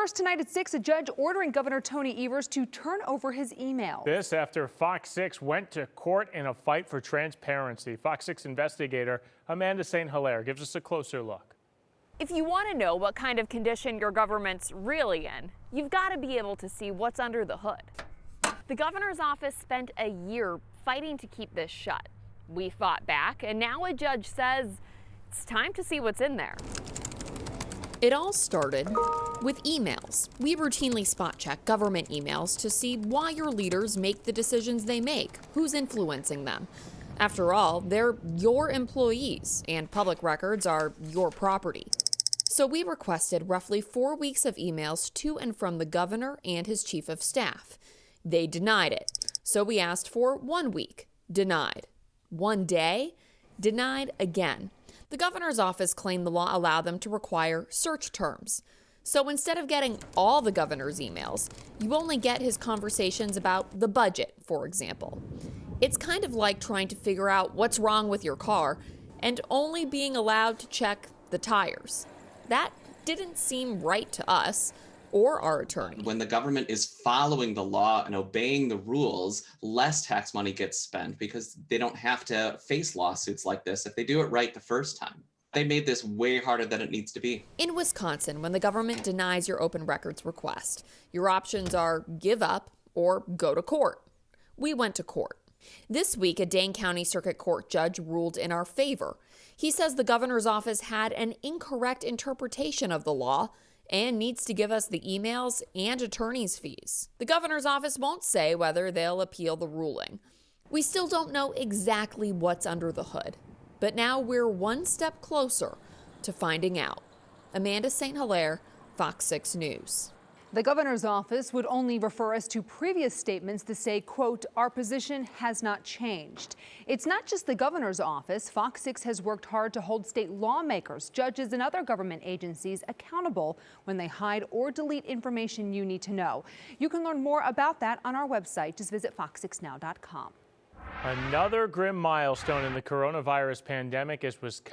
First tonight at 6, a judge ordering Governor Tony Evers to turn over his email. This after Fox 6 went to court in a fight for transparency. Fox 6 investigator Amanda St. Hilaire gives us a closer look. If you want to know what kind of condition your government's really in, you've got to be able to see what's under the hood. The governor's office spent a year fighting to keep this shut. We fought back, and now a judge says it's time to see what's in there. It all started with emails. We routinely spot check government emails to see why your leaders make the decisions they make, who's influencing them. After all, they're your employees, and public records are your property. So we requested roughly 4 weeks of emails to and from the governor and his chief of staff. They denied it. So we asked for 1 week. Denied. 1 day. Denied again. The governor's office claimed the law allowed them to require search terms. So instead of getting all the governor's emails, you only get his conversations about the budget, for example. It's kind of like trying to figure out what's wrong with your car and only being allowed to check the tires. That didn't seem right to us or our attorney. When the government is following the law and obeying the rules, less tax money gets spent because they don't have to face lawsuits like this if they do it right the first time. They made this way harder than it needs to be. In Wisconsin, when the government denies your open records request, your options are give up or go to court. We went to court. This week, a Dane County Circuit Court judge ruled in our favor. He says the governor's office had an incorrect interpretation of the law and needs to give us the emails and attorney's fees. The governor's office won't say whether they'll appeal the ruling. We still don't know exactly what's under the hood, but now we're one step closer to finding out. Amanda St. Hilaire, Fox 6 News. The governor's office would only refer us to previous statements that say, quote, our position has not changed. It's not just the governor's office. Fox 6 has worked hard to hold state lawmakers, judges, and other government agencies accountable when they hide or delete information you need to know. You can learn more about that on our website. Just visit fox6now.com. Another grim milestone in the coronavirus pandemic is Wisconsin.